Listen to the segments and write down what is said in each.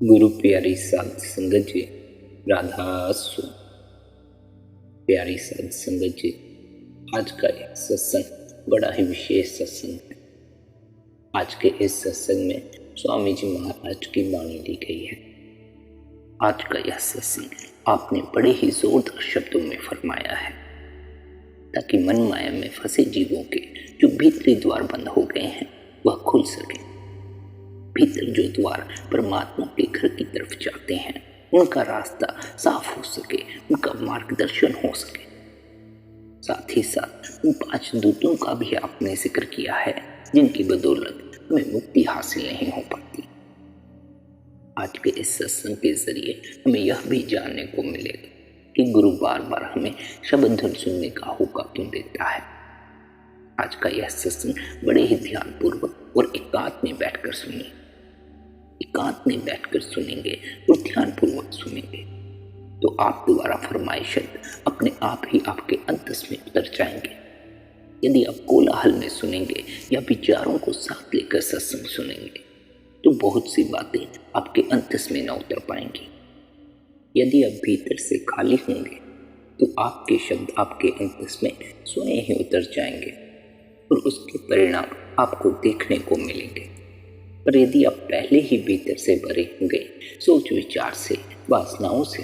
गुरु प्यारी साध संगत जी, राधा स्व प्यारी साध संगत जी। आज का यह सत्संग बड़ा ही विशेष सत्संग है। आज के इस सत्संग में स्वामी जी महाराज की वाणी दी गई है। आज का यह सत्संग आपने बड़े ही जोरदार शब्दों में फरमाया है ताकि मन माया में फंसे जीवों के जो भीतरी द्वार बंद हो गए हैं वह खुल सके। भीतर जो द्वार परमात्मा के घर की तरफ जाते हैं उनका रास्ता साफ हो सके, उनका मार्गदर्शन हो सके। साथ ही साथ उन 5 दूतों का भी आपने जिक्र किया है जिनकी बदौलत हमें मुक्ति हासिल नहीं हो पाती। आज के इस सत्संग के जरिए हमें यह भी जानने को मिलेगा कि गुरु बार बार हमें शब्द धुन सुनने का होगा क्यों देता है। आज का यह सत्संग बड़े ही ध्यानपूर्वक और एकांत में बैठकर सुनिए। एकांत में बैठकर सुनेंगे और ध्यानपूर्वक सुनेंगे तो आप द्वारा फरमाए शब्द अपने आप ही आपके अंतस में उतर जाएंगे। यदि आप कोलाहल में सुनेंगे या विचारों को साथ लेकर सत्संग सुनेंगे तो बहुत सी बातें आपके अंतस में न उतर पाएंगी। यदि आप भीतर से खाली होंगे तो आपके शब्द आपके अंतस में स्वयं ही उतर जाएंगे और उसके परिणाम आपको देखने को मिलेंगे। पर यदि आप पहले ही भीतर से भरे होंगे सोच विचार से, वासनाओं से,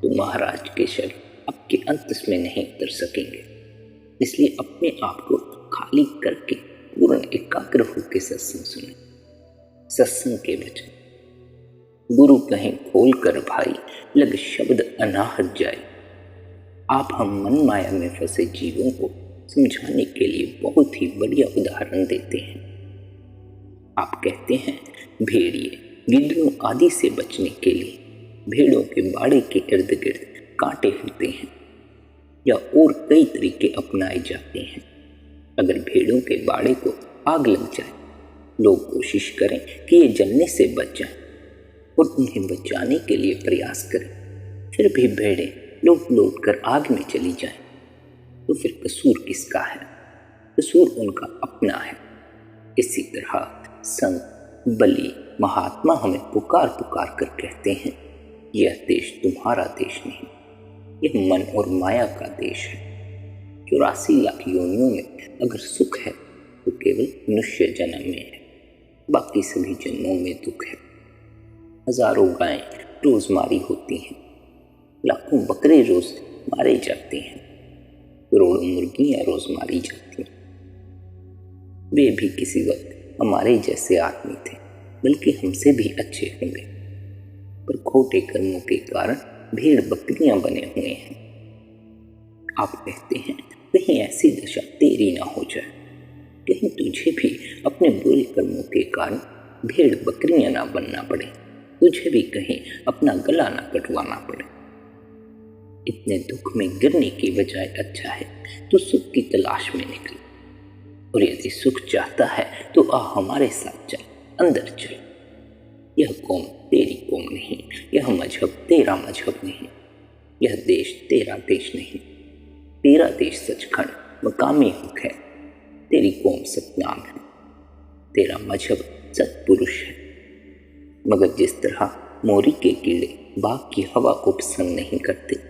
तो महाराज के शब्द आपके अंतस में नहीं उतर सकेंगे। इसलिए अपने आप को खाली करके पूर्ण एकाग्र होकर सत्संग सुने। सत्संग के वचन गुरु कहें खोल कर भाई, लग शब्द अनाहत जाए। आप हम मन माया में फंसे जीवों को समझाने के लिए बहुत ही बढ़िया उदाहरण देते हैं। आप कहते हैं भेड़िए गिद्धों आदि से बचने के लिए भेड़ों के बाड़े के इर्द गिर्द कांटे होते हैं या और कई तरीके अपनाए जाते हैं। अगर भेड़ों के बाड़े को आग लग जाए, लोग कोशिश करें कि ये जलने से बच जाएं और उन्हें बचाने के लिए प्रयास करें, फिर भी भेड़ें लौट कर आग में चली जाएं, तो फिर कसूर किसका है? कसूर उनका अपना है। इसी तरह संत बलि महात्मा हमें पुकार पुकार कर कहते हैं, यह देश तुम्हारा देश नहीं, यह मन और माया का देश है। 84 लाख योनियों में अगर सुख है तो केवल मनुष्य जन्म में है, बाकी सभी जन्मों में दुख है। हजारों गायें रोज मारी होती हैं, लाखों बकरे रोज मारे जाते हैं, करोड़ों मुर्गियां रोज मारी जाती हैं। वे भी किसी वक्त हमारे जैसे आदमी थे, बल्कि हमसे भी अच्छे होंगे, पर खोटे कर्मों के कारण भेड़ बकरियां बने हुए हैं। आप कहते हैं कहीं ऐसी दशा तेरी ना हो जाए, कहीं तुझे भी अपने बुरे कर्मों के कारण भेड़ बकरियां ना बनना पड़े, तुझे भी कहीं अपना गला ना कटवाना पड़े। इतने दुख में गिरने की बजाय अच्छा है तो सुख की तलाश में निकले, और यदि सुख चाहता है तो आ हमारे साथ चल, अंदर चल। यह कौम तेरी कौम नहीं, यह मजहब तेरा मजहब नहीं, यह देश तेरा देश नहीं। तेरा देश सचखंड मकामी हक है, तेरी कौम सतनाम है, तेरा मजहब सत्पुरुष है। मगर जिस तरह मोरी के कीड़े बाग की हवा को पसंद नहीं करते,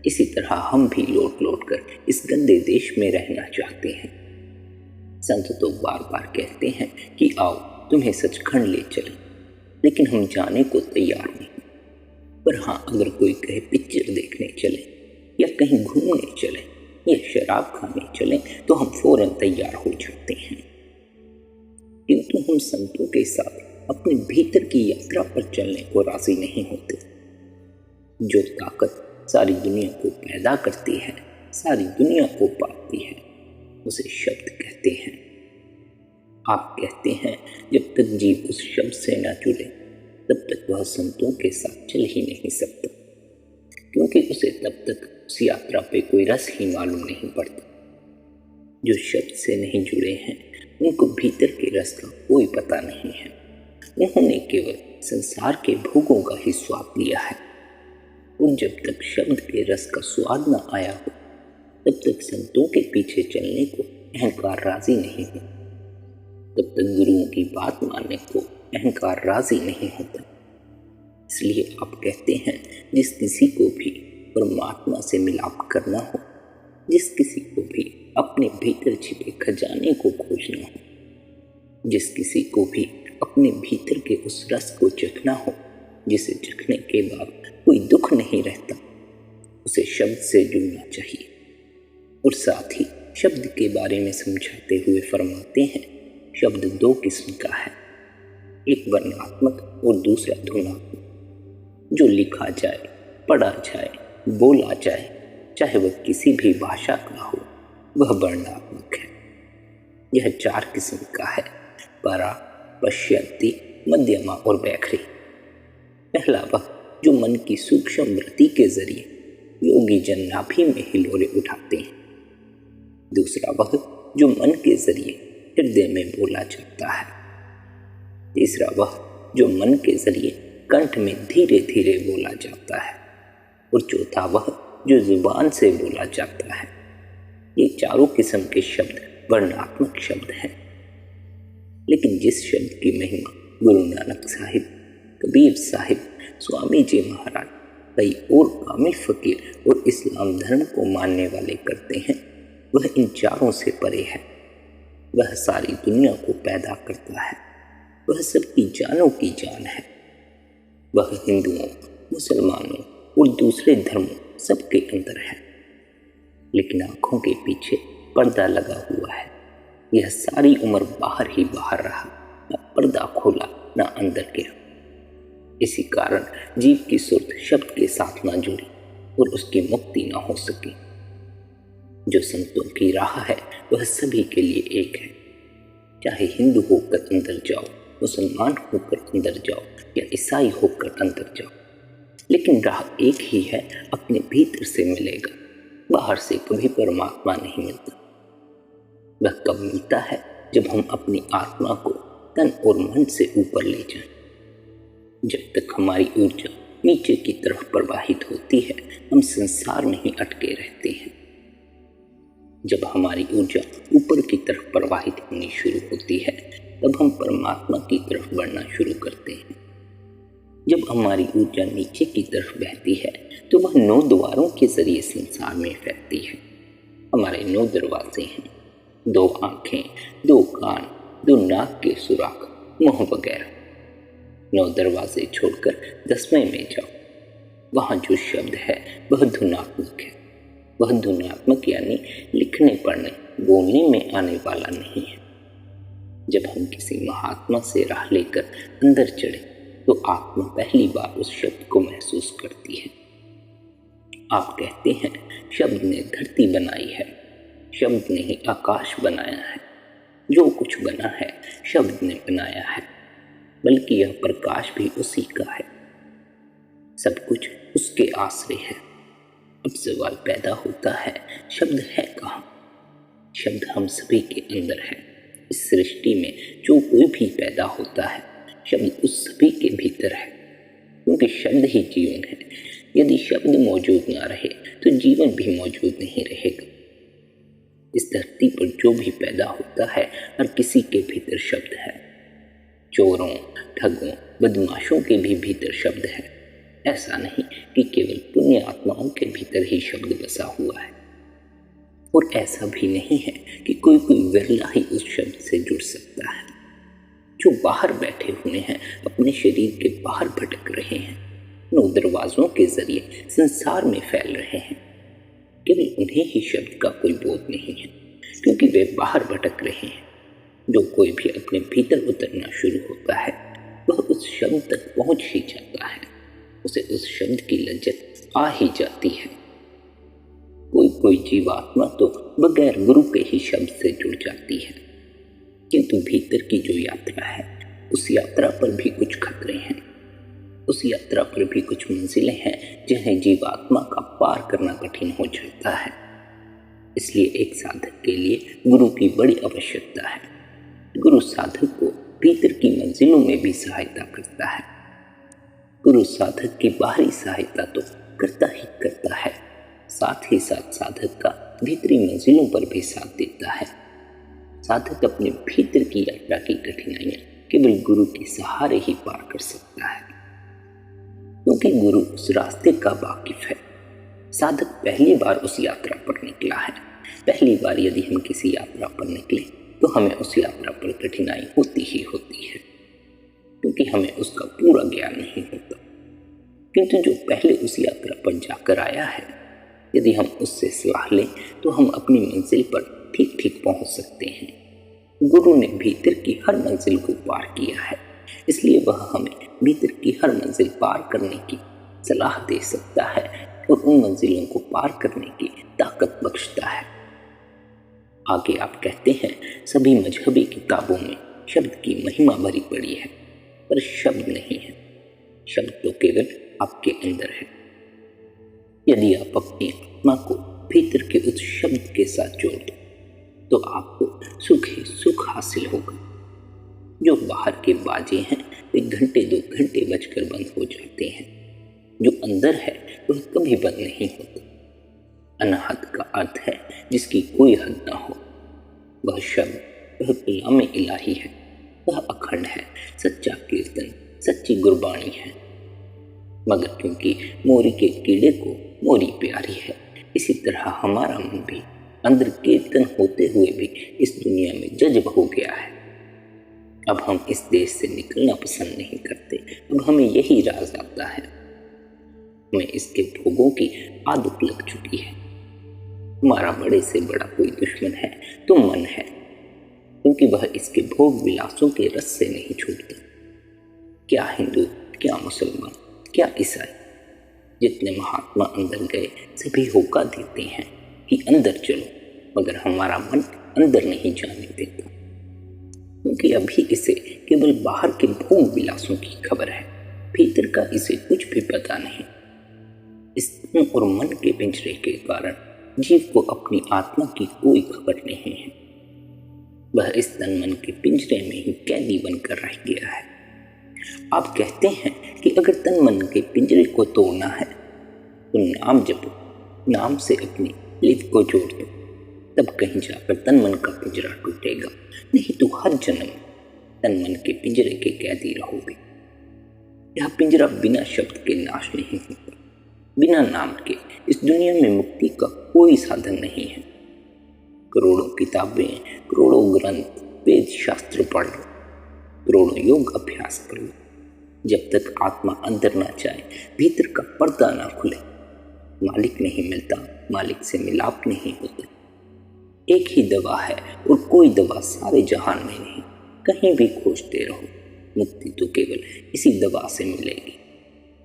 इसी तरह हम भी लौट लौट कर इस गंदे देश में रहना चाहते हैं। संत तो बार बार कहते हैं कि आओ तुम्हें सचखंड ले चलें, लेकिन हम जाने को तैयार नहीं। पर हाँ, अगर कोई कहे पिक्चर देखने चले या कहीं घूमने चले या शराब खाने चले तो हम फौरन तैयार हो जाते हैं। किंतु हम संतों के साथ अपने भीतर की यात्रा पर चलने को राजी नहीं होते। जो ताकत सारी दुनिया को पैदा करती है, सारी दुनिया को पाती है, उसे शब्द कहते हैं। आप कहते हैं जब तक जीव उस शब्द से न जुड़े तब तक वह संतों के साथ चल ही नहीं सकता, क्योंकि उसे तब तक उस यात्रा पे कोई रस ही मालूम नहीं पड़ता। जो शब्द से नहीं जुड़े हैं उनको भीतर के रस का कोई पता नहीं है। उन्होंने केवल संसार के भोगों का ही स्वाद लिया है, और जब तक शब्द के रस का स्वाद न आया हो तब तक संतों के पीछे चलने को अहंकार राजी नहीं हो, तब तक गुरुओं की बात मानने को अहंकार राजी नहीं होता। इसलिए आप कहते हैं जिस किसी को भी परमात्मा से मिलाप करना हो, जिस किसी को भी अपने भीतर छिपे खजाने को खोजना हो, जिस किसी को भी अपने भीतर के उस रस को चखना हो जिसे चखने के बाद कोई दुख नहीं रहता, उसे शब्द से जुड़ना चाहिए। और साथ ही शब्द के बारे में समझाते हुए फरमाते हैं शब्द दो किस्म का है, एक वर्णात्मक और दूसरा ध्वन्यात्मक। जो लिखा जाए, पढ़ा जाए, बोला जाए, चाहे वह किसी भी भाषा का हो, वह वर्णात्मक है। यह चार किस्म का है, परा, पश्यन्ति, मध्यमा और वैखरी। पहला वह जो मन की सूक्ष्म वृत्ति के जरिए योगी जन नाभि में हिलोरे उठाते हैं। दूसरा वह जो मन के जरिए हृदय में बोला जाता है। तीसरा वह जो मन के जरिए कंठ में धीरे धीरे बोला जाता है। और चौथा वह जो जुबान से बोला जाता है। ये चारों किस्म के शब्द वर्णात्मक शब्द हैं। लेकिन जिस शब्द की महिमा गुरु नानक साहिब, कबीर साहिब, स्वामी जी महाराज, कई और कामिल फकीर और इस्लाम धर्म को मानने वाले करते हैं, वह इन चारों से परे है। वह सारी दुनिया को पैदा करता है। वह सबकी जानों की जान है। वह हिंदुओं, मुसलमानों और दूसरे धर्मों सबके अंदर है। लेकिन आंखों के पीछे पर्दा लगा हुआ है। यह सारी उम्र बाहर ही बाहर रहा, न पर्दा खोला न अंदर गिरा। इसी कारण जीव की सुर्त शब्द के साथ न जुड़ी और उसकी मुक्ति न हो सकी। जो संतों की राह है वह सभी के लिए एक है। चाहे हिंदू होकर अंदर जाओ, मुसलमान होकर अंदर जाओ या ईसाई होकर अंदर जाओ, लेकिन राह एक ही है, अपने भीतर से मिलेगा। बाहर से कभी परमात्मा नहीं मिलता। वह कब मिलता है? जब हम अपनी आत्मा को तन और मन से ऊपर ले जाएं। जब तक हमारी ऊर्जा नीचे की तरफ प्रवाहित होती है, हम संसार में ही अटके रहते हैं। जब हमारी ऊर्जा ऊपर की तरफ प्रवाहित होनी शुरू होती है, तब हम परमात्मा की तरफ बढ़ना शुरू करते हैं। जब हमारी ऊर्जा नीचे की तरफ बहती है, तो वह 9 द्वारों के जरिए संसार में फैलती है। हमारे 9 दरवाजे हैं, 2 आंखें, 2 कान, 2 नाक के सुराख, मुंह वगैरह। 9 दरवाजे छोड़कर 10वें में जाओ। वहाँ जो शब्द है वह ध्वन्यात्मक है। वह ध्वन्यात्मक यानी लिखने, पढ़ने, बोलने में आने वाला नहीं है। जब हम किसी महात्मा से राह लेकर अंदर चढ़े, तो आत्मा पहली बार उस शब्द को महसूस करती है। आप कहते हैं शब्द ने धरती बनाई है, शब्द ने ही आकाश बनाया है। जो कुछ बना है शब्द ने बनाया है, बल्कि यह प्रकाश भी उसी का है। सब कुछ उसके आश्रय है। अब सवाल पैदा होता है, शब्द है कहाँ? शब्द हम सभी के अंदर है। इस सृष्टि में जो कोई भी पैदा होता है, शब्द उस सभी के भीतर है, क्योंकि शब्द ही जीवन है। यदि शब्द मौजूद ना रहे तो जीवन भी मौजूद नहीं रहेगा। इस धरती पर जो भी पैदा होता है, हर किसी के भीतर शब्द है। चोरों, ठगों, बदमाशों के भी भीतर शब्द है। ऐसा नहीं कि केवल पुण्य आत्माओं के भीतर ही शब्द बसा हुआ है। और ऐसा भी नहीं है कि कोई विरला ही उस शब्द से जुड़ सकता है। जो बाहर बैठे हुए हैं, अपने शरीर के बाहर भटक रहे हैं, 9 दरवाजों के जरिए संसार में फैल रहे हैं, केवल उन्हें ही शब्द का कोई बोध नहीं है, क्योंकि वे बाहर भटक रहे हैं। जो कोई भी अपने भीतर उतरना शुरू होता है, वह उस शब्द तक पहुंच ही जाता है। उसे उस शब्द की लज्जत आ ही जाती है। कोई जीवात्मा तो बगैर गुरु के ही शब्द से जुड़ जाती है, किंतु भीतर की जो यात्रा है, उस यात्रा पर भी कुछ खतरे हैं। उस यात्रा पर भी कुछ मंजिलें हैं जिन्हें जीवात्मा का पार करना कठिन हो जाता है। इसलिए एक साधक के लिए गुरु की बड़ी आवश्यकता है। गुरु साधक को भीतर की मंजिलों में भी सहायता करता है। गुरु साधक की बाहरी सहायता तो करता ही करता है, साथ ही साथ साधक का भीतरी मंजिलों पर भी साथ देता है। साधक अपने भीतर की यात्रा की कठिनाइयां केवल गुरु के सहारे ही पार कर सकता है। क्योंकि गुरु उस रास्ते का वाकिफ है। साधक पहली बार उस यात्रा पर निकला है। पहली बार यदि हम किसी यात्रा पर निकले तो हमें उस यात्रा पर कठिनाई होती ही होती है, क्योंकि हमें उसका पूरा ज्ञान नहीं होता। किंतु जो पहले उस यात्रा पर जाकर आया है, यदि हम उससे सलाह लें तो हम अपनी मंजिल पर ठीक ठीक पहुंच सकते हैं। गुरु ने भीतर की हर मंजिल को पार किया है, इसलिए वह हमें भीतर की हर मंजिल पार करने की सलाह दे सकता है और उन मंजिलों को पार करने की ताकत बख्शता है। आगे आप कहते हैं, सभी मजहबी किताबों में शब्द की महिमा भरी पड़ी है, पर शब्द नहीं है। शब्द तो केवल आपके अंदर है। यदि आप अपनी आत्मा को भीतर के उस शब्द के साथ जोड़ दो तो आपको सुख ही सुख हासिल होगा। जो बाहर के बाजे हैं वे घंटे 2 घंटे बजकर बंद हो जाते हैं। जो अंदर है वह कभी बंद नहीं होता। अनाहत का अर्थ है जिसकी कोई हद ना हो। वह शब्द, वह कलाम इलाही है, वह अखंड है, सच्चा कीर्तन, सच्ची गुरबानी है। मगर क्योंकि मोरी के कीड़े को मोरी प्यारी है, इसी तरह हमारा मन भी अंदर कीर्तन होते हुए भी इस दुनिया में जज्ब हो गया है। अब हम इस देश से निकलना पसंद नहीं करते। अब हमें यही राज आता है। हमें इसके भोगों की आदत लग चुकी है। हमारा बड़े से बड़ा कोई दुश्मन है तो मन है, क्योंकि वह इसके भोग विलासों के रस से नहीं छूटता। क्या हिंदू, क्या मुसलमान, क्या ईसाई, जितने महात्मा अंदर गए सभी होका देते हैं कि अंदर चलो, मगर हमारा मन अंदर नहीं जाने देता, क्योंकि अभी इसे केवल बाहर के भोग विलासों की खबर है। भीतर का इसे कुछ भी पता नहीं। इस तन और मन के पिंजरे के कारण जीव को अपनी आत्मा की कोई खबर नहीं है। वह इस तन मन के पिंजरे में ही कैदी बनकर रह गया है। आप कहते हैं कि अगर तन मन के पिंजरे को तोड़ना है तो नाम जपो, नाम से अपनी लिप को जोड़ दो, तब कहीं जाकर तन मन का पिंजरा टूटेगा। नहीं तो हर जन्म तन मन के पिंजरे के कैदी रहोगे। यह पिंजरा बिना शब्द के नाश नहीं होगा। बिना नाम के इस दुनिया में मुक्ति का कोई साधन नहीं है। करोड़ों किताबें, करोड़ों ग्रंथ, वेद शास्त्र पढ़ लो, करोड़ों योग अभ्यास कर लो, जब तक आत्मा अंदर ना जाए, भीतर का पर्दा ना खुले, मालिक नहीं मिलता, मालिक से मिलाप नहीं होता। एक ही दवा है और कोई दवा सारे जहान में नहीं। कहीं भी खोजते रहो, मुक्ति तो केवल इसी दवा से मिलेगी।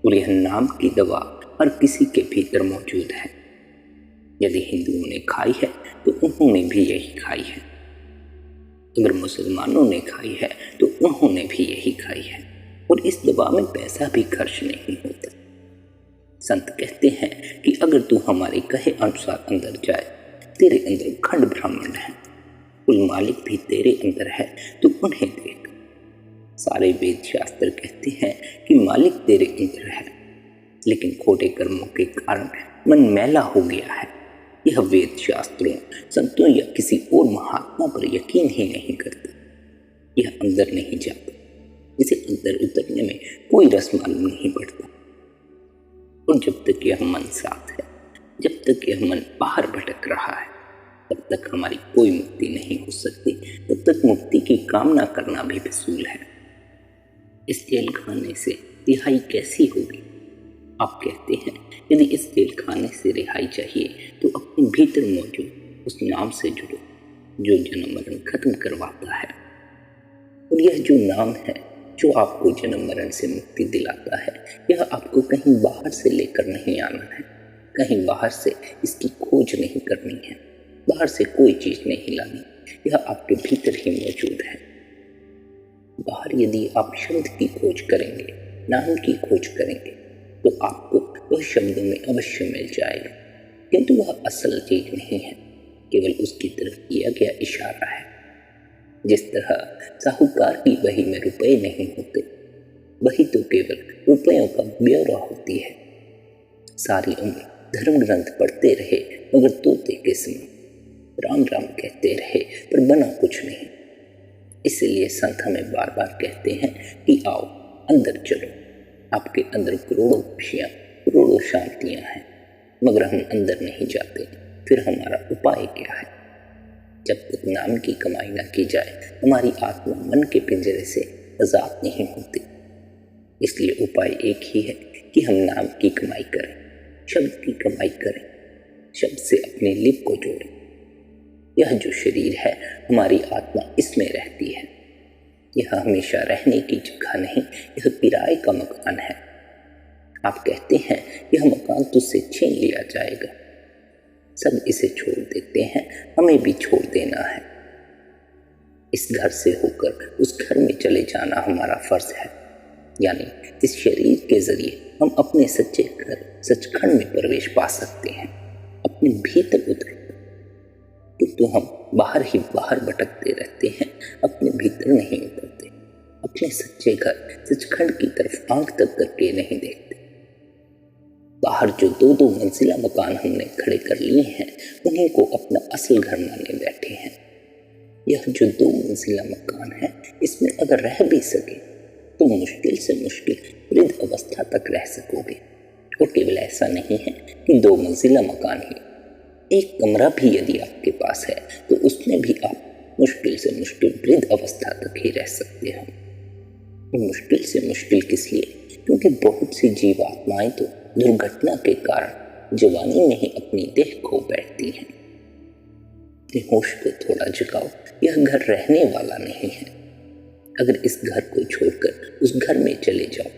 और यह नाम की दवा हर किसी के भीतर मौजूद है। यदि हिंदुओं ने खाई है तो उन्होंने भी यही खाई है। अगर मुसलमानों ने खाई है तो उन्होंने भी यही खाई है। और इस दवा में पैसा भी खर्च नहीं होता। संत कहते हैं कि अगर तू हमारे कहे अनुसार अंदर जाए, तेरे अंदर खंड ब्रह्मांड है, कुल मालिक भी तेरे अंदर है, तो उन्हें देख। सारे वेद शास्त्र कहते हैं कि मालिक तेरे अंदर है, लेकिन खोटे कर्मों के कारण मन मैला हो गया है। यह वेद शास्त्रों, संतों या किसी और महात्मा पर यकीन ही नहीं करता। यह अंदर नहीं जाता। इसे अंदर उतरने में कोई रस मालूम नहीं पड़ता। और जब तक यह मन साथ है, जब तक यह मन बाहर भटक रहा है, तब तक हमारी कोई मुक्ति नहीं हो सकती। तब तक मुक्ति की कामना करना भी फिजूल है। इस जेल खाने से रिहाई कैसी होगी? आप कहते हैं, यदि इस जेल खाने से रिहाई चाहिए तो अपने भीतर मौजूद उस नाम से जुड़ो जो जन्म मरण खत्म करवाता है। और यह जो नाम है जो आपको जन्म मरण से मुक्ति दिलाता है, यह आपको कहीं बाहर से लेकर नहीं आना है। कहीं बाहर से इसकी खोज नहीं करनी है। बाहर से कोई चीज नहीं लानी। यह आपके भीतर ही मौजूद है। बाहर यदि आप शब्द की खोज करेंगे, नाम की खोज करेंगे, तो आपको वह शब्दों में अवश्य मिल जाएगा, किंतु वह असल चीज नहीं है, केवल उसकी तरफ किया गया इशारा है। जिस तरह साहूकार की बही में रुपए नहीं होते, वही तो केवल रुपयों का ब्यौरा होती है। सारी उम्र धर्म ग्रंथ पढ़ते रहे मगर तोते के समान राम राम कहते रहे पर बना कुछ नहीं। इसलिए संत हमें बार बार कहते हैं कि आओ अंदर चलो, आपके अंदर करोड़ों खुशियाँ, करोड़ों शांतियाँ हैं, मगर हम अंदर नहीं जाते। फिर हमारा उपाय क्या है? जब तक नाम की कमाई ना की जाए, हमारी आत्मा मन के पिंजरे से आजाद नहीं होती। इसलिए उपाय एक ही है कि हम नाम की कमाई करें, शब्द की कमाई करें, शब्द से अपने लिप को जोड़ें। यह जो शरीर है, हमारी आत्मा इसमें रहती है। यह हमेशा रहने की जगह नहीं, यह किराए का मकान है। आप कहते हैं यह मकान तुझसे छीन लिया जाएगा। सब इसे छोड़ देते हैं, हमें भी छोड़ देना है। इस घर से होकर उस घर में चले जाना हमारा फर्ज है। यानी इस शरीर के जरिए हम अपने सच्चे घर सचखंड में प्रवेश पा सकते हैं, अपने भीतर उतर। किंतु हम बाहर ही बाहर भटकते रहते हैं, अपने भीतर नहीं उतरते, अपने सच्चे घर सचखंड की तरफ आंख तक करके नहीं देखते। बाहर जो 2-2 मंजिला मकान हमने खड़े कर लिए हैं, उन्हीं को अपना असल घर माने बैठे हैं। यह जो 2 मंजिला मकान है, इसमें अगर रह भी सके तो मुश्किल से मुश्किल वृद्ध अवस्था तक रह सकोगे। और केवल ऐसा नहीं है कि 2 मंजिला मकान ही, एक कमरा भी यदि आपके पास है तो उसमें भी आप मुश्किल से मुश्किल वृद्ध अवस्था तक ही रह सकते हो। मुश्किल से मुश्किल किस लिए? क्योंकि बहुत सी जीवात्माएं तो दुर्घटना के कारण जवानी में ही अपनी देह खो बैठती हैं। अपने होश को थोड़ा जगाओ, यह घर रहने वाला नहीं है। अगर इस घर को छोड़कर उस घर में चले जाओ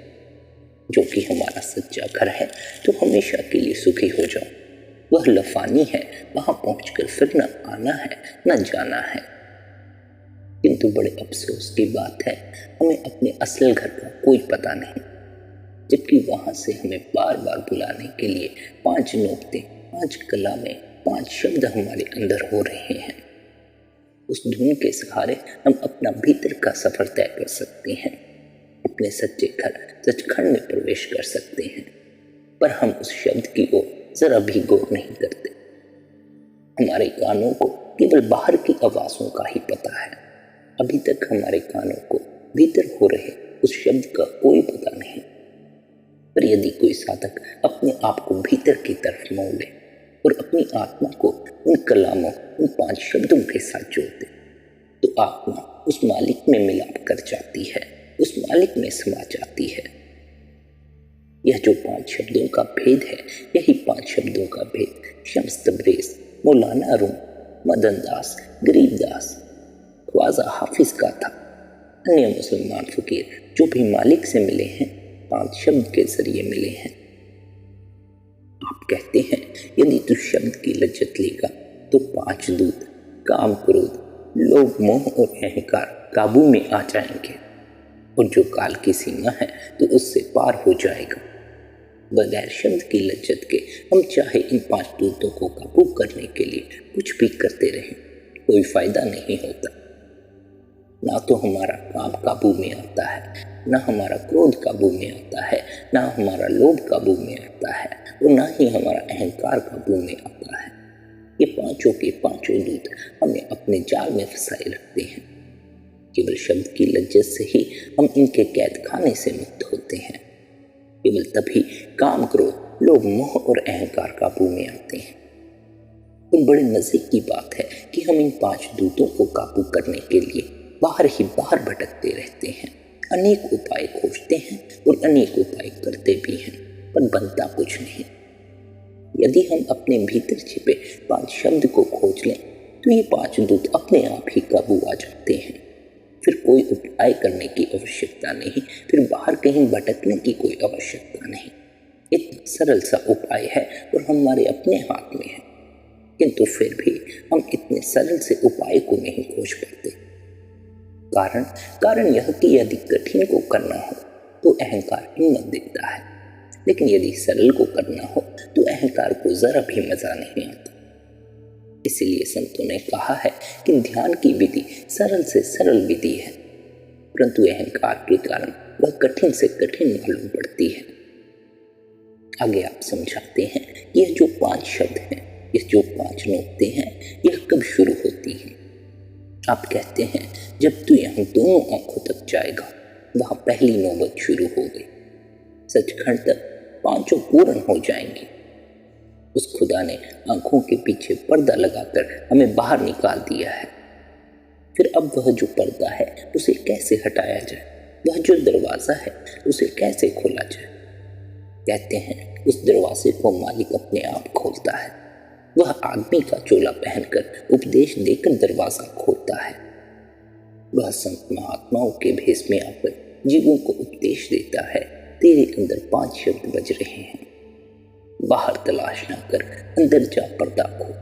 जो कि हमारा सच्चा घर है, तो हमेशा के लिए सुखी हो जाओ। वह लफानी है, वहां पहुंचकर फिर न आना है न जाना है। किंतु बड़े अफसोस की बात है, हमें अपने असल घर का कोई पता नहीं, जबकि वहां से हमें बार बार बुलाने के लिए 5 नोकते, 5 कलामें, 5 शब्द हमारे अंदर हो रहे हैं। उस धुन के सहारे हम अपना भीतर का सफर तय कर सकते हैं, अपने सच्चे घर सचखंड में प्रवेश कर सकते हैं। पर हम उस शब्द की ओर जरा भी गौर नहीं करते। हमारे कानों को केवल बाहर की आवाजों का ही पता है। अभी तक हमारे कानों को भीतर हो रहे उस शब्द का कोई पता नहीं। पर यदि कोई साधक अपने आप को भीतर की तरफ मोड़ ले और अपनी आत्मा को उन कलामों, उन 5 शब्दों के साथ जोड़ दे, तो आत्मा उस मालिक में मिलाप कर जाती है, उस मालिक में समा जाती है। यह जो 5 शब्दों का भेद है, यही 5 शब्दों का भेद शम्स तबरेज़, मौलाना रूम, मदन दास, गरीबदास, ख्वाजा हाफिज का था। अन्य मुसलमान फकीर जो भी मालिक से मिले हैं, 5 शब्द के जरिए मिले हैं। आप कहते हैं यदि तू शब्द की लज्जत लेगा तो 5 दूत काम, क्रोध, लोभ, मोह और अहंकार काबू में आ जाएंगे, और जो काल की सीमा है तो उससे पार हो जाएगा। बगैर शब्द की लज्जत के हम चाहे इन 5 दूतों को काबू करने के लिए कुछ भी करते रहें, कोई फायदा नहीं होता। ना तो हमारा काम काबू में आता है, ना हमारा क्रोध काबू में आता है, ना हमारा लोभ काबू में आता है, और ना ही हमारा अहंकार काबू में आता है। ये पांचों के पांचों दूत हमें अपने जाल में फंसाए रखते हैं। केवल शब्द की लज्जत से ही हम इनके कैद खाने से मुक्त होते हैं। केवल तभी काम, क्रोध, लोभ, मोह और अहंकार काबू में आते हैं। तो बड़े मजे की बात है कि हम इन 5 दूतों को काबू करने के लिए बाहर ही बाहर भटकते रहते हैं, अनेक उपाय खोजते हैं और अनेक उपाय करते भी हैं, पर बनता कुछ नहीं। यदि हम अपने भीतर छिपे 5 शब्द को खोज लें तो ये 5 दूत अपने आप ही काबू आ जाते हैं। फिर कोई उपाय करने की आवश्यकता नहीं, फिर बाहर कहीं भटकने की कोई आवश्यकता नहीं। इतना सरल सा उपाय है और हमारे अपने हाथ में है, किंतु फिर भी हम इतने सरल से उपाय को नहीं खोज पाते। कारण यह कि यदि कठिन को करना हो तो अहंकार हिम्मत दिखता है, लेकिन यदि सरल को करना हो तो अहंकार को जरा भी मजा नहीं आता। इसीलिए संतों ने कहा है कि ध्यान की विधि सरल से सरल विधि है, परंतु अहंकार के कारण वह कठिन से कठिन मालूम पड़ती है। आगे आप समझाते हैं कि यह जो 5 शब्द हैं, ये जो 5 नुक्ते हैं, यह कब शुरू होती हैं। आप कहते हैं जब तू यहाँ दोनों आंखों तक जाएगा, वहां पहली नौबत शुरू हो गई। सचखंड तक पांचों पूर्ण हो जाएंगी। उस खुदा ने आंखों के पीछे पर्दा लगाकर हमें बाहर निकाल दिया है। फिर अब वह जो पर्दा है उसे कैसे हटाया जाए, वह जो दरवाजा है उसे कैसे खोला जाए। कहते हैं उस दरवाजे को मालिक अपने आप खोलता है। वह आदमी का चोला पहनकर उपदेश देकर दरवाजा खोलता है। वह संत महात्माओं के भेष में आकर जीवों को उपदेश देता है। तेरे अंदर 5 शब्द बज रहे हैं, बाहर तलाश न कर, अंदर जा पर्दा खोल।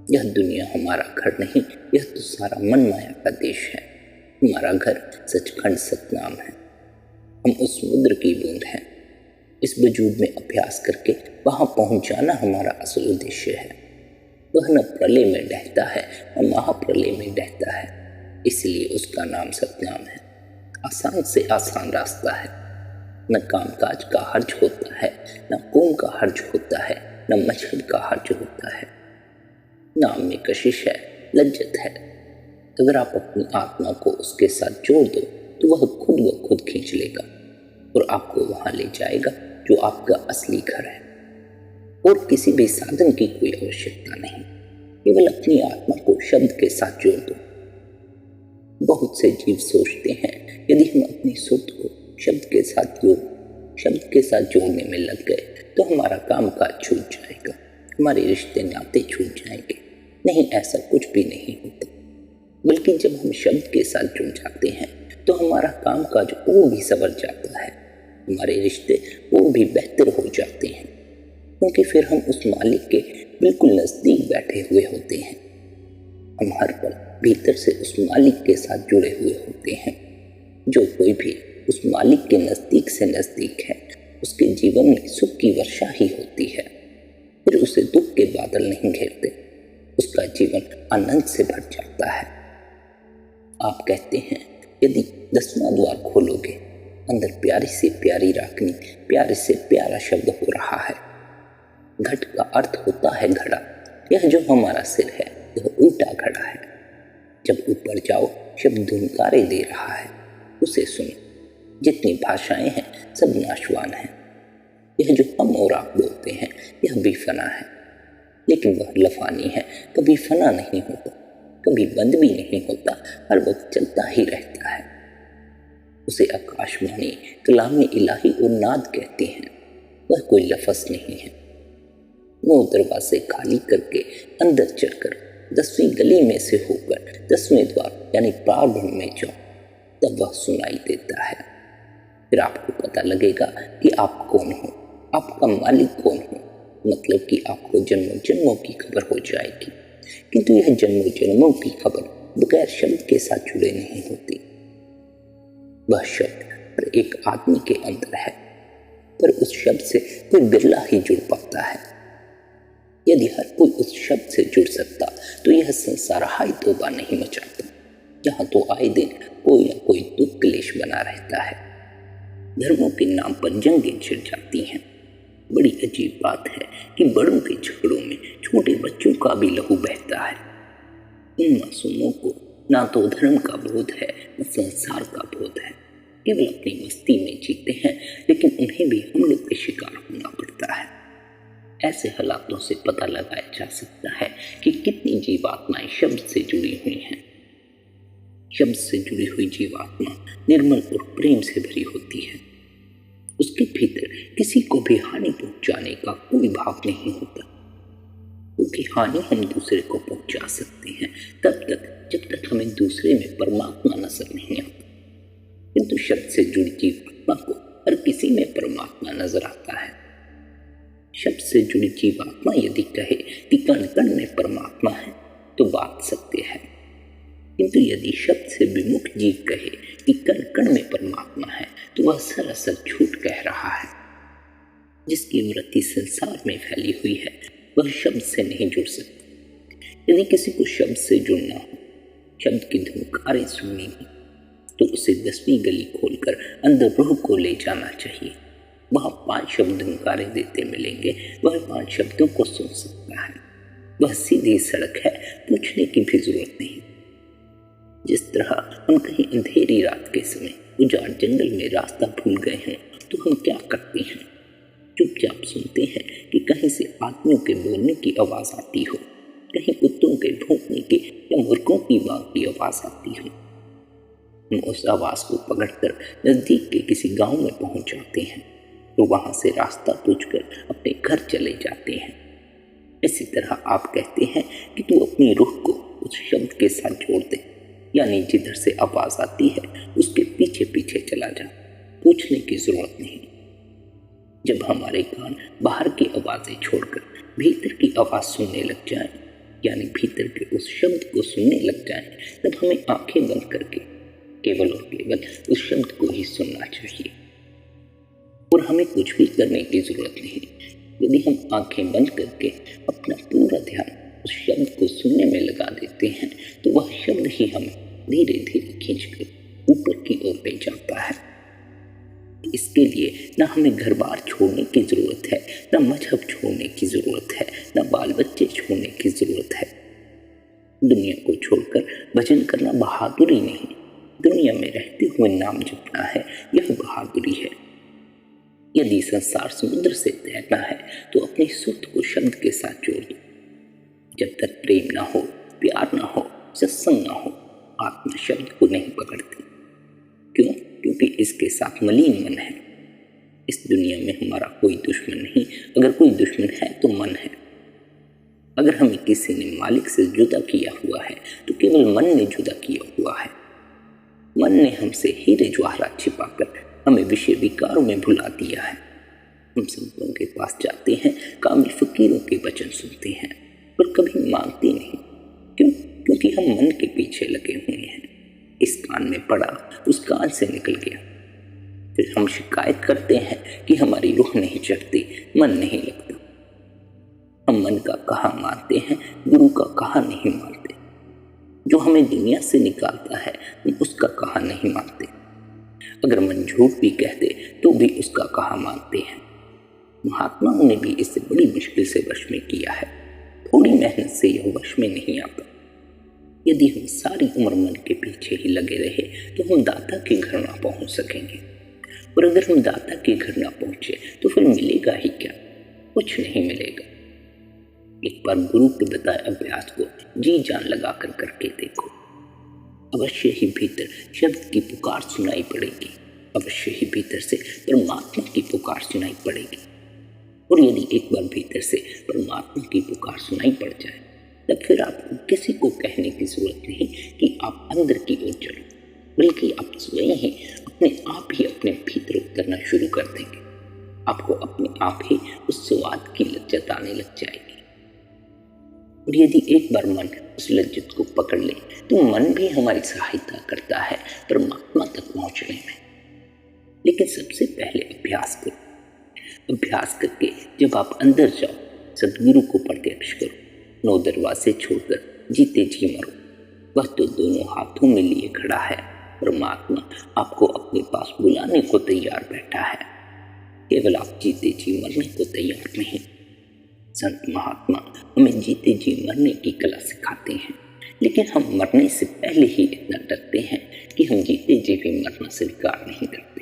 यह दुनिया हमारा घर नहीं, यह तो सारा मन माया का देश है। हमारा घर सचखंड सतनाम है। हम उस समुद्र की बूंद हैं। इस वजूद में अभ्यास करके वहां पहुंच जाना हमारा असल उद्देश्य है। वह न प्रलय में डहता है न महाप्रलय में डहता है, इसलिए उसका नाम सतनाम है। आसान से आसान रास्ता है। न कामकाज का हर्ज होता है, न कौम का हर्ज होता है, न मजहब का हर्ज होता है। नाम में कशिश है, लज्जत है। अगर आप अपनी आत्मा को उसके साथ जोड़ दो तो वह खुद ब खुद खींच लेगा और आपको वहां ले जाएगा जो आपका असली घर है। और किसी भी साधन की कोई आवश्यकता नहीं, केवल अपनी आत्मा को शब्द के साथ जोड़ दो। बहुत से जीव सोचते हैं यदि हम अपनी सोच को शब्द के साथ जोड़ने में लग गए तो हमारा काम काज छूट जाएगा, हमारे रिश्ते नाते छूट जाएंगे। नहीं, ऐसा कुछ भी नहीं होता। बल्कि जब हम शब्द के साथ जुड़ जाते हैं तो हमारा काम काज और भी संवर जाता है, हमारे रिश्ते और भी बेहतर हो जाते हैं, क्योंकि फिर हम उस मालिक के बिल्कुल नजदीक बैठे हुए होते हैं। हम हर पल भीतर से उस मालिक के साथ जुड़े हुए होते हैं। जो कोई भी उस मालिक के नजदीक से नजदीक है, उसके जीवन में सुख की वर्षा ही होती है। फिर उसे दुख के बादल नहीं घेरते, उसका जीवन आनंद से भर जाता है। आप कहते हैं यदि 10वां द्वार खोलोगे, अंदर प्यारी से प्यारी राखनी, प्यारे से प्यारा शब्द हो रहा है। घट का अर्थ होता है घड़ा। यह जो हमारा सिर है यह उल्टा घड़ा है। जब ऊपर जाओ, शब्द धुनकारे दे रहा है, उसे सुनो। जितनी भाषाएं हैं सब नाशवान हैं। यह जो हम और आप बोलते हैं यह भी फना है, लेकिन वह लफानी है, कभी फना नहीं होता, कभी बंद भी नहीं होता, हर वक्त चलता ही रहता है। उसे आकाशवाणी, कलाम इलाही और नाद कहते हैं। वह कोई लफ्ज़ नहीं है। वो दरवाजे खाली करके अंदर चढ़कर 10वीं गली में से होकर 10वें द्वार यानी प्रारंभ में जाओ, तब वह सुनाई देता है। फिर आपको पता लगेगा कि आप कौन हो, आपका मालिक कौन हो। मतलब कि आपको जन्मों जन्मों की खबर हो जाएगी। किंतु यह जन्मों जन्मों की खबर बगैर शब्द के साथ जुड़े नहीं होती। वह शब्द हर एक आदमी के अंदर है, पर उस शब्द से कोई बिरला ही जुड़ पाता है। यदि हर कोई उस शब्द से जुड़ सकता तो यह संसार हाय तौबा नहीं मचाता। यहाँ तो आए दिन कोई ना कोई दुख क्लेश बना रहता है। धर्मों के नाम पर जंगें छिड़ जाती हैं। बड़ी अजीब बात है कि बड़ों के झगड़ों में छोटे बच्चों का भी लहू बहता है। इन मासूमों को ना तो धर्म का बोध है न संसार का बोध है। केवल अपनी मस्ती में जीते हैं, लेकिन उन्हें भी हमलों के शिकार होना पड़ता है। ऐसे हालातों से पता लगाया जा सकता है कि कितनी जीवात्माएं शब्द से जुड़ी हुई हैं। शब्द से जुड़ी हुई जीवात्मा निर्मल और प्रेम से भरी होती है। उसके भीतर किसी को भी हानि पहुंचाने का कोई भाव नहीं होता, क्योंकि हानि हम दूसरे को पहुंचा सकते हैं तब तक जब तक हमें दूसरे में परमात्मा नजर नहीं आता। किंतु शब्द से जुड़ी जीवात्मा को हर किसी में परमात्मा नजर आता है। शब्द से जुड़ी जीवात्मा यदि कहे कि कण कण में परमात्मा है तो बात सत्य है। किंतु यदि शब्द से विमुख जीव कहे कि कण कण में परमात्मा है तो वह सरासर झूठ कह रहा है। जिसकी वृत्ति संसार में फैली हुई है वह शब्द से नहीं जुड़ सकता। यदि किसी को शब्द से जुड़ना हो, शब्द की धुनकारें सुननी हो, तो उसे 10वीं गली खोलकर अंदर रूह को ले जाना चाहिए। वह 5 शब्द धुनकारे देते मिलेंगे। वह 5 शब्दों को सुन सकता है। वह सीधी सड़क है, पूछने की भी जरूरत नहीं। जिस तरह हम कहीं अंधेरी रात के समय उजाड़ जंगल में रास्ता भूल गए हैं तो हम क्या करते हैं? चुपचाप सुनते हैं कि कहीं से आदमियों के बोलने की आवाज आती हो, कहीं कुत्तों के भौंकने की या मुर्गों की बात की आवाज आती हो। हम उस आवाज को पकड़कर नजदीक के किसी गांव में पहुंच जाते हैं, तो वहां से रास्ता पूछकर अपने घर चले जाते हैं। इसी तरह आप कहते हैं कि तू अपनी रूह को उस शब्द के साथ जोड़ दे, यानी जिधर से आवाज आती है उसके पीछे पीछे चला जा, पूछने की जरूरत नहीं। जब हमारे कान बाहर की आवाजें छोड़कर भीतर की आवाज सुनने लग जाएं, यानी भीतर के उस शब्द को सुनने लग जाएं, तब हमें आंखें बंद करके केवल और केवल उस शब्द को ही सुनना चाहिए और हमें कुछ भी करने की जरूरत नहीं। यदि हम आंखें बंद करके अपना पूरा ध्यान उस शब्द को सुनने में लगा देते हैं, तो वह शब्द ही हमें धीरे धीरे खींचकर ऊपर की ओर ले जाता है। इसके लिए न हमें घर बार छोड़ने की जरूरत है, न मजहब छोड़ने की जरूरत है, न बाल बच्चे छोड़ने की जरूरत है। दुनिया को छोड़कर भजन करना बहादुरी नहीं, दुनिया में रहते हुए नाम जपना है, यह बहादुरी है। यदि संसार समुद्र से तैरना है तो अपनी सुध को शब्द के साथ जोड़ दो। जब तक प्रेम ना हो, प्यार ना हो, सत्संग ना हो, आत्मा शब्द को नहीं पकड़ती। क्यों? क्योंकि इसके साथ मलिन मन है। इस दुनिया में हमारा कोई दुश्मन नहीं, अगर कोई दुश्मन है तो मन है। अगर हमें किसी ने मालिक से जुदा किया हुआ है तो केवल मन ने जुदा किया हुआ है। मन ने हमसे हीरे जवाहरात छिपाकर हमें विषय विकारों में भुला दिया है। हम संतों के पास जाते हैं, कामिल फकीरों के वचन सुनते हैं, पर कभी मांगते नहीं। क्यों? क्योंकि हम मन के पीछे लगे हुए हैं। इस कान में पड़ा, उस कान से निकल गया। फिर हम शिकायत करते हैं कि हमारी रूह नहीं चढ़ती, मन नहीं लगता। हम मन का कहा मानते हैं, गुरु का कहा नहीं मानते। जो हमें दुनिया से निकालता है, हम उसका कहा नहीं मानते। अगर मन झूठ भी कहते तो भी उसका कहा मानते हैं। महात्माओं ने भी इसे बड़ी मुश्किल से वश में किया है। थोड़ी मेहनत से यह वश में नहीं आता। यदि हम सारी उम्र मन के पीछे ही लगे रहे तो हम दाता के घर ना पहुंच सकेंगे, और अगर हम दाता के घर ना पहुंचे तो फिर मिलेगा ही क्या? कुछ नहीं मिलेगा। एक बार गुरु के बताए अभ्यास को जी जान लगा कर करके देखो, अवश्य ही भीतर शब्द की पुकार सुनाई पड़ेगी, अवश्य ही भीतर से परमात्मा की पुकार सुनाई पड़ेगी। और यदि एक बार भीतर से परमात्मा की पुकार सुनाई पड़ जाए, तब फिर आपको किसी को कहने की जरूरत नहीं कि आप अंदर की ओर चलो, बल्कि आप स्वयं ही अपने आप ही अपने भीतर उतरना शुरू कर देंगे। आपको अपने आप ही उस स्वाद की लज्जत आने लग जाएगी। और यदि एक बार मन उस लज्जत को पकड़ ले तो मन भी हमारी सहायता करता है परमात्मा तक पहुंचने में। लेकिन सबसे पहले अभ्यास करो। अभ्यास करके जब आप अंदर जाओ, सदगुरु को प्रत्यक्ष करो। 9 दरवाजे छोड़कर जीते जी मरो। वह तो दोनों हाथों में लिए खड़ा है। परमात्मा आपको अपने पास बुलाने को तैयार बैठा है, केवल आप जीते जी मरने को तैयार नहीं। संत महात्मा हमें जीते जी मरने की कला सिखाते हैं, लेकिन हम मरने से पहले ही इतना डरते हैं कि हम जीते जी भी मरना स्वीकार नहीं करते।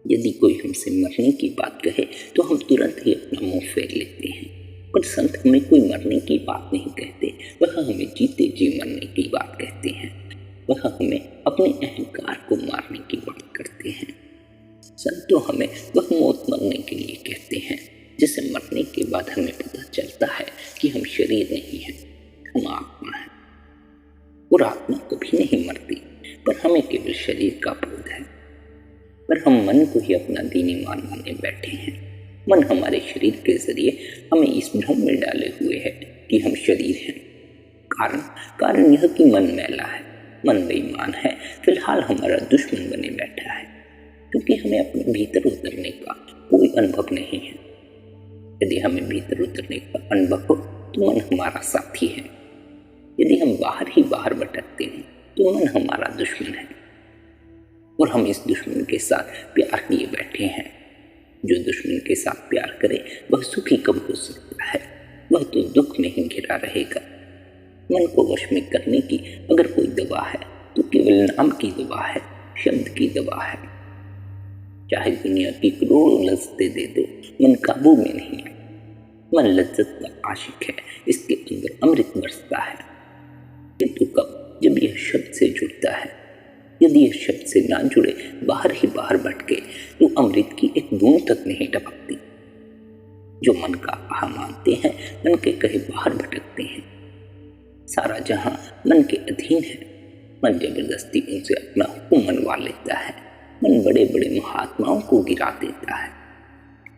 यदि कोई हमसे मरने की बात कहे तो हम तुरंत ही अपना मुंह फेर लेते हैं, पर संत हमें कोई मरने की बात नहीं कहते, वह हमें जीते जी मरने की बात कहते हैं। वह हमें अपने अहंकार को मारने की बात करते हैं। संत तो हमें वह मौत मरने के लिए कहते हैं जिसे मरने के बाद हमें पता चलता है कि हम शरीर नहीं हैं, हम आत्मा हैं। और आत्मा कभी नहीं मरती, पर हमें केवल शरीर का बोध है। पर हम मन को ही अपना दीनी मान माने बैठे हैं। मन हमारे शरीर के जरिए हमें इस भ्रम में डाले हुए है कि हम शरीर हैं। कारण यह कि मन मैला है, मन बेईमान है, फिलहाल हमारा दुश्मन बने बैठा है, क्योंकि हमें अपने भीतर उतरने का कोई अनुभव नहीं है। यदि हमें भीतर उतरने का अनुभव हो तो मन हमारा साथी है। यदि हम बाहर ही बाहर भटकते हैं तो मन हमारा दुश्मन है, और हम इस दुश्मन के साथ प्यार किए बैठे हैं। जो दुश्मन के साथ प्यार करे वह सुखी कब हो सकता है? वह तो दुख में ही घिरा रहेगा। मन को वश में करने की अगर कोई दवा है तो केवल नाम की दवा है, शब्द की दवा है। चाहे दुनिया की करोड़ों लज्जतें दे दो, मन काबू में नहीं है। मन लज्जत का आशिक है, इसके अंदर अमृत बरसता है। किंतु कब, जब यह शब्द से जुड़ता है। यदि यह शब्द से ना जुड़े, बाहर ही बाहर भटके, तो अमृत की एक बूंद तक नहीं टपकती। जो मन का आहा मानते हैं, मन के कहे बाहर भटकते हैं। सारा जहां मन के अधीन है। मन जबरदस्ती उनसे अपना हुक्म मनवा लेता है। मन बड़े बड़े महात्माओं को गिरा देता है।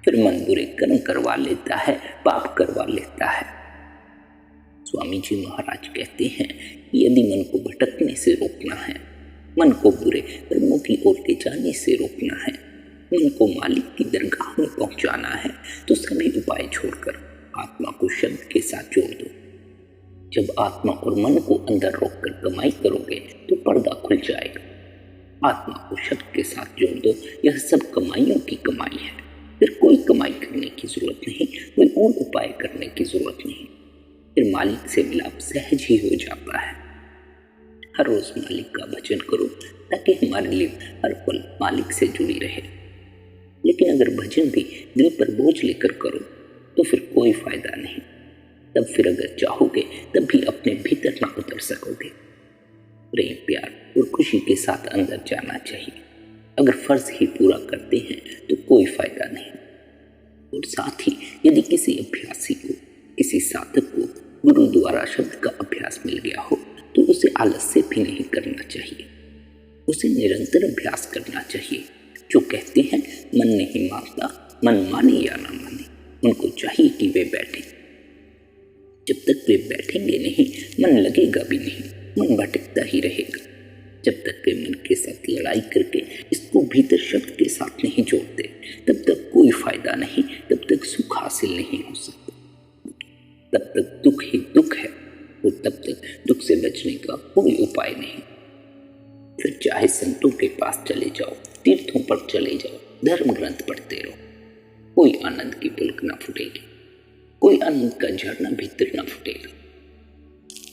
फिर मन बुरे कर्म करवा लेता है, पाप करवा लेता है। स्वामी जी महाराज कहते हैं कि यदि मन को भटकने से रोकना है, मन को बुरे कर्मों की ओर ले जाने से रोकना है, मन को मालिक की दरगाह में पहुंचाना है, तो सभी उपाय छोड़कर आत्मा को शब्द के साथ जोड़ दो। जब आत्मा और मन को अंदर रोककर कमाई करोगे तो पर्दा खुल जाएगा। आत्मा को शब्द के साथ जोड़ दो, यह सब कमाइयों की कमाई है। फिर कोई कमाई करने की जरूरत नहीं, कोई और उपाय करने की जरूरत नहीं। फिर मालिक से मिलाप सहज ही हो जाता है। हर रोज मालिक का भजन करो ताकि हमारे लिए हर पल मालिक से जुड़ी रहे। लेकिन अगर भजन भी दिल पर बोझ लेकर करो तो फिर कोई फायदा नहीं। तब फिर अगर चाहोगे तब भी अपने भीतर ना उतर सकोगे। प्रेम, प्यार और खुशी के साथ अंदर जाना चाहिए। अगर फर्ज ही पूरा करते हैं तो कोई फायदा नहीं। और साथ ही यदि किसी अभ्यासी को, किसी साधक को गुरु द्वारा शब्द का अभ्यास मिल गया हो तो उसे आलस्य भी नहीं करना चाहिए। उसे निरंतर अभ्यास करना चाहिए। जो कहते हैं मन नहीं मानता, मन माने या ना माने, उनको चाहिए कि वे बैठे। जब तक वे बैठेंगे नहीं, मन लगेगा भी नहीं, मन भटकता ही रहेगा। जब तक वे मन के साथ लड़ाई करके इसको भीतर शब्द के साथ नहीं जोड़ते, तब तक कोई फायदा नहीं, तब तक सुख हासिल नहीं हो सकता। तब तक दुख ही दुख है और तब तक दुख से बचने का कोई उपाय नहीं। फिर चाहे संतों के पास चले जाओ, तीर्थों पर चले जाओ, धर्म ग्रंथ पढ़ते रहो, कोई आनंद की पुलक ना फूटेगी, कोई आनंद का झरना भीतर ना फूटेगा।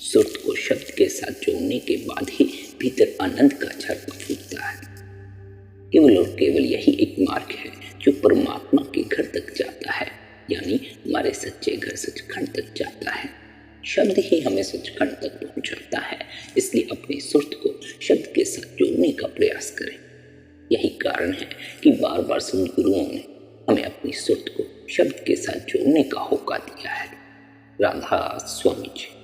सुर्त को शब्द के साथ जोड़ने के बाद ही भीतर आनंद का झरना फूटता है। केवल और केवल यही एक मार्ग है जो परमात्मा के घर तक जाता है, यानी हमारे सच्चे घर सचखंड तक जाता है। शब्द ही हमें सचखंड तक पहुंचाता है, इसलिए अपनी सुर्त को शब्द के साथ जोड़ने का प्रयास करें। यही कारण है कि बार बार संत गुरुओं ने हमें अपनी सुर्त को शब्द के साथ जोड़ने का होका दिया है। राधा स्वामी जी।